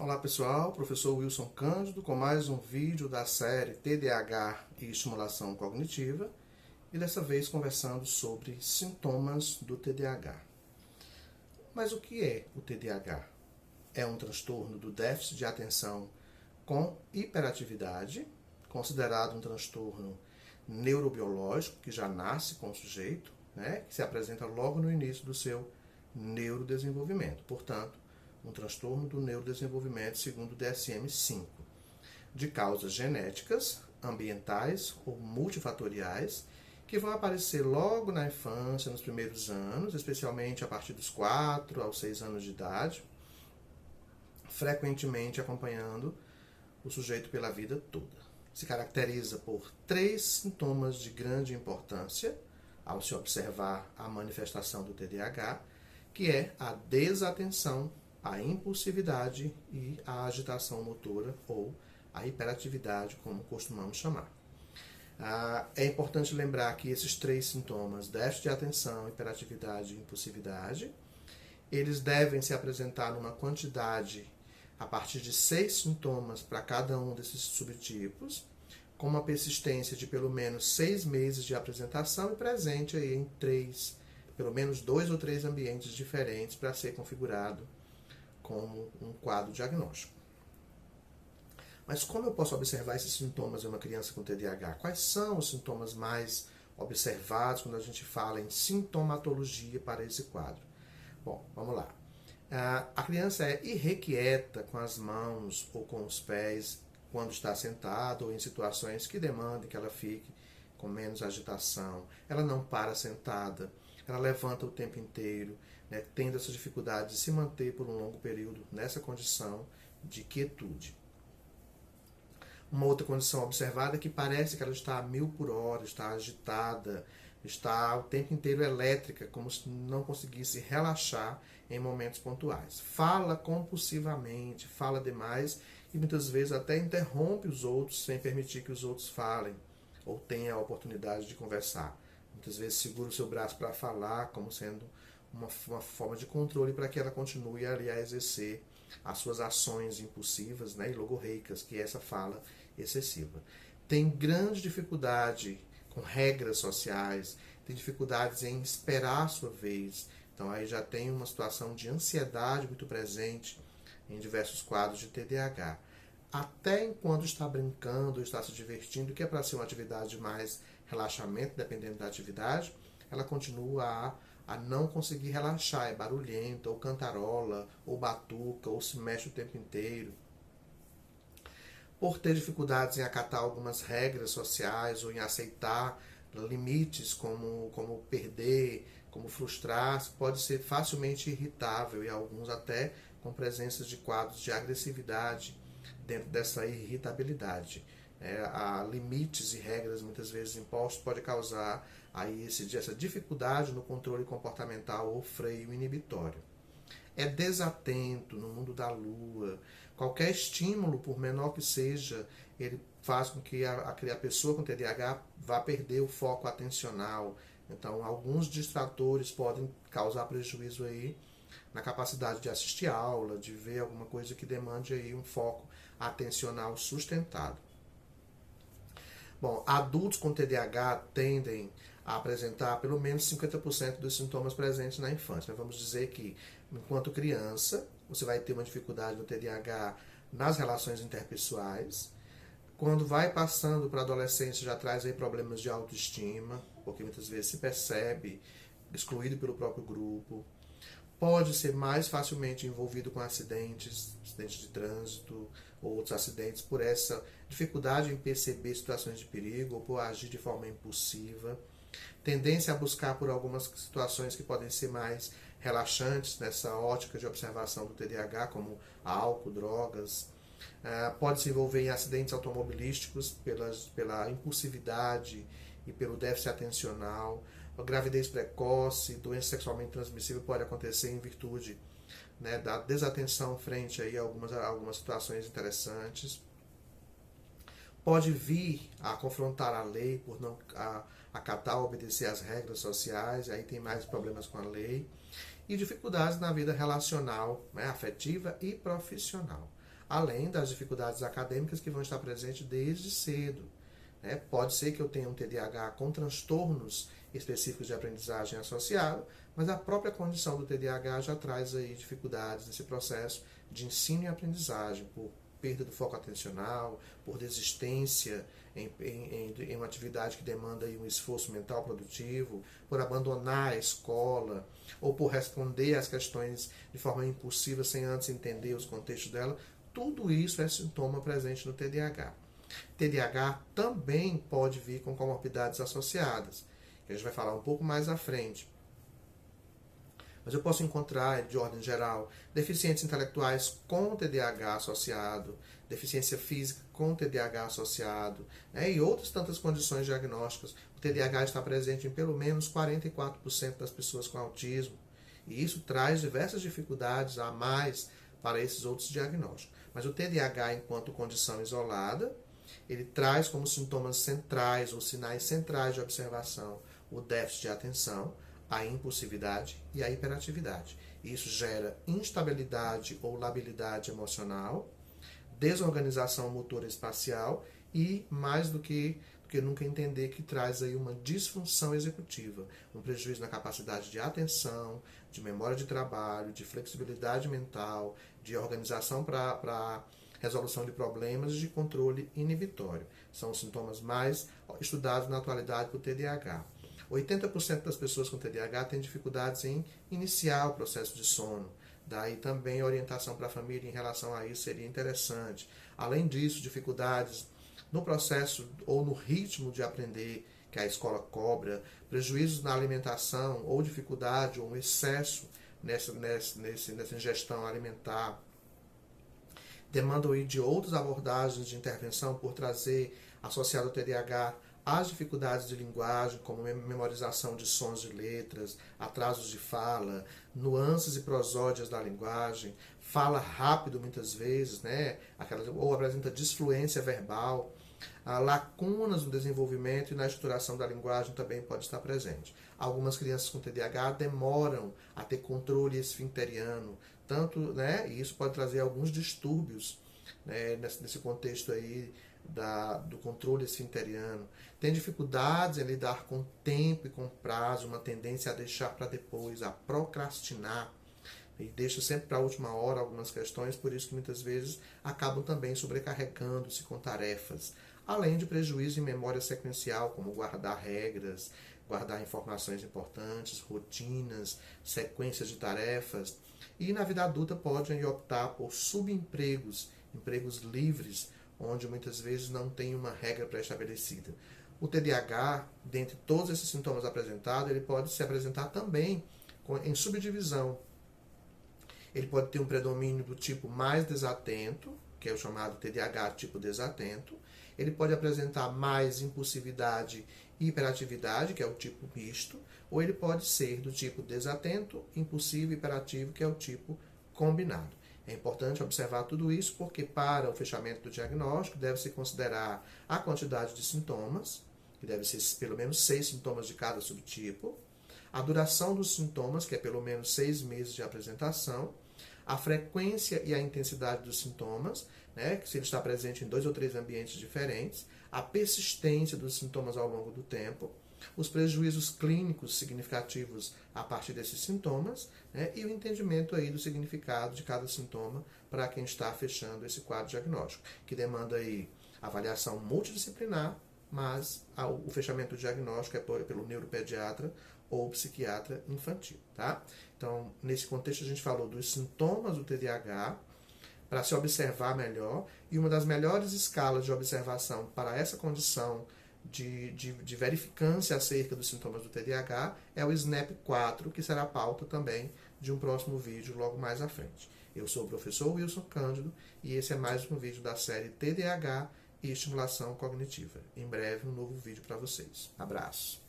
Olá pessoal, professor Wilson Cândido com mais um vídeo da série TDAH e Estimulação Cognitiva e dessa vez conversando sobre sintomas do TDAH. Mas o que é o TDAH? É um transtorno do déficit de atenção com hiperatividade, considerado um transtorno neurobiológico que já nasce com o sujeito, que se apresenta logo no início do seu neurodesenvolvimento. Portanto, um transtorno do neurodesenvolvimento segundo o DSM-5, de causas genéticas, ambientais ou multifatoriais, que vão aparecer logo na infância, nos primeiros anos, especialmente a partir dos 4 aos 6 anos de idade, frequentemente acompanhando o sujeito pela vida toda. Se caracteriza por 3 sintomas de grande importância ao se observar a manifestação do TDAH, que é a desatenção, a impulsividade e a agitação motora, ou a hiperatividade, como costumamos chamar. É importante lembrar que esses 3 sintomas, déficit de atenção, hiperatividade e impulsividade, eles devem se apresentar numa quantidade a partir de 6 sintomas para cada um desses subtipos, com uma persistência de pelo menos 6 meses de apresentação e presente aí em pelo menos 2 ou 3 ambientes diferentes para ser configurado como um quadro diagnóstico. Mas como eu posso observar esses sintomas em uma criança com TDAH? Quais são os sintomas mais observados quando a gente fala em sintomatologia para esse quadro? Bom, vamos lá. A criança é irrequieta com as mãos ou com os pés quando está sentada ou em situações que demandem que ela fique com menos agitação. Ela não para sentada, ela levanta o tempo inteiro, tendo essa dificuldade de se manter por um longo período nessa condição de quietude. Uma outra condição observada é que parece que ela está a 1000 por hora, está agitada, está o tempo inteiro elétrica, como se não conseguisse relaxar em momentos pontuais. Fala compulsivamente, fala demais e muitas vezes até interrompe os outros sem permitir que os outros falem ou tenham a oportunidade de conversar. Muitas vezes segura o seu braço para falar, como sendo uma forma de controle para que ela continue ali a exercer as suas ações impulsivas e logorreicas, que é essa fala excessiva. Tem grande dificuldade com regras sociais, tem dificuldades em esperar a sua vez. Então aí já tem uma situação de ansiedade muito presente em diversos quadros de TDAH. Até enquanto está brincando, está se divertindo, que é para ser uma atividade mais relaxamento, dependendo da atividade, ela continua a não conseguir relaxar, é barulhenta, ou cantarola, ou batuca, ou se mexe o tempo inteiro. Por ter dificuldades em acatar algumas regras sociais, ou em aceitar limites como perder, como frustrar, pode ser facilmente irritável, e alguns até com presença de quadros de agressividade dentro dessa irritabilidade. A limites e regras muitas vezes impostos pode causar aí essa dificuldade no controle comportamental ou freio inibitório. É desatento no mundo da lua. Qualquer estímulo, por menor que seja, ele faz com que a pessoa com TDAH vá perder o foco atencional. Então, alguns distratores podem causar prejuízo aí na capacidade de assistir aula, de ver alguma coisa que demande aí um foco atencional sustentado. Bom, adultos com TDAH tendem a apresentar pelo menos 50% dos sintomas presentes na infância. Mas vamos dizer que, enquanto criança, você vai ter uma dificuldade no TDAH nas relações interpessoais. Quando vai passando para a adolescência, já traz aí problemas de autoestima, porque muitas vezes se percebe excluído pelo próprio grupo. Pode ser mais facilmente envolvido com acidentes de trânsito ou outros acidentes por essa dificuldade em perceber situações de perigo ou por agir de forma impulsiva. Tendência a buscar por algumas situações que podem ser mais relaxantes nessa ótica de observação do TDAH, como álcool, drogas. Pode se envolver em acidentes automobilísticos pela impulsividade e pelo déficit atencional. A gravidez precoce, doença sexualmente transmissível pode acontecer em virtude da desatenção frente aí a algumas situações interessantes. Pode vir a confrontar a lei por não acatar ou obedecer às regras sociais, aí tem mais problemas com a lei. E dificuldades na vida relacional, afetiva e profissional. além das dificuldades acadêmicas que vão estar presentes desde cedo. Pode ser que eu tenha um TDAH com transtornos específicos de aprendizagem associado, mas a própria condição do TDAH já traz aí dificuldades nesse processo de ensino e aprendizagem, por perda do foco atencional, por desistência em uma atividade que demanda aí um esforço mental produtivo, por abandonar a escola, ou por responder às questões de forma impulsiva sem antes entender os contextos dela. Tudo isso é sintoma presente no TDAH. TDAH também pode vir com comorbidades associadas, que a gente vai falar um pouco mais à frente. Mas eu posso encontrar, de ordem geral, deficientes intelectuais com TDAH associado, deficiência física com TDAH associado, e outras tantas condições diagnósticas. O TDAH está presente em pelo menos 44% das pessoas com autismo. E isso traz diversas dificuldades a mais para esses outros diagnósticos. Mas o TDAH, enquanto condição isolada, ele traz como sintomas centrais ou sinais centrais de observação o déficit de atenção, a impulsividade e a hiperatividade. Isso gera instabilidade ou labilidade emocional, desorganização motora espacial e, mais do que nunca, entender que traz aí uma disfunção executiva, um prejuízo na capacidade de atenção, de memória de trabalho, de flexibilidade mental, de organização para resolução de problemas e de controle inibitório. São os sintomas mais estudados na atualidade para o TDAH. 80% das pessoas com TDAH têm dificuldades em iniciar o processo de sono. Daí também a orientação para a família em relação a isso seria interessante. Além disso, dificuldades no processo ou no ritmo de aprender que a escola cobra, prejuízos na alimentação ou dificuldade ou um excesso nessa ingestão alimentar, demandam aí de outras abordagens de intervenção por trazer, associado ao TDAH, as dificuldades de linguagem, como memorização de sons de letras, atrasos de fala, nuances e prosódias da linguagem, fala rápido muitas vezes, ou apresenta disfluência verbal, lacunas no desenvolvimento e na estruturação da linguagem também pode estar presente. Algumas crianças com TDAH demoram a ter controle esfincteriano, e isso pode trazer alguns distúrbios nesse contexto aí do controle esfincteriano. Tem dificuldades em lidar com tempo e com prazo, uma tendência a deixar para depois, a procrastinar, e deixa sempre para a última hora algumas questões, por isso que muitas vezes acabam também sobrecarregando-se com tarefas, além de prejuízo em memória sequencial, como guardar regras, guardar informações importantes, rotinas, sequências de tarefas, e na vida adulta podem optar por subempregos, empregos livres, onde muitas vezes não tem uma regra pré-estabelecida. O TDAH, dentre todos esses sintomas apresentados, ele pode se apresentar também em subdivisão. Ele pode ter um predomínio do tipo mais desatento, que é o chamado TDAH tipo desatento. Ele pode apresentar mais impulsividade e hiperatividade, que é o tipo misto. Ou ele pode ser do tipo desatento, impulsivo e hiperativo, que é o tipo combinado. É importante observar tudo isso porque, para o fechamento do diagnóstico, deve-se considerar a quantidade de sintomas, que deve ser pelo menos 6 sintomas de cada subtipo, a duração dos sintomas, que é pelo menos 6 meses de apresentação, a frequência e a intensidade dos sintomas, que se ele está presente em 2 ou 3 ambientes diferentes, a persistência dos sintomas ao longo do tempo, os prejuízos clínicos significativos a partir desses sintomas, e o entendimento aí do significado de cada sintoma para quem está fechando esse quadro diagnóstico, que demanda aí avaliação multidisciplinar, mas o fechamento do diagnóstico é pelo neuropediatra ou psiquiatra infantil, tá? Então, nesse contexto a gente falou dos sintomas do TDAH para se observar melhor, e uma das melhores escalas de observação para essa condição de verificância acerca dos sintomas do TDAH é o SNAP-4, que será a pauta também de um próximo vídeo logo mais à frente. Eu sou o professor Wilson Cândido e esse é mais um vídeo da série TDAH e estimulação cognitiva. Em breve um novo vídeo para vocês. Abraço!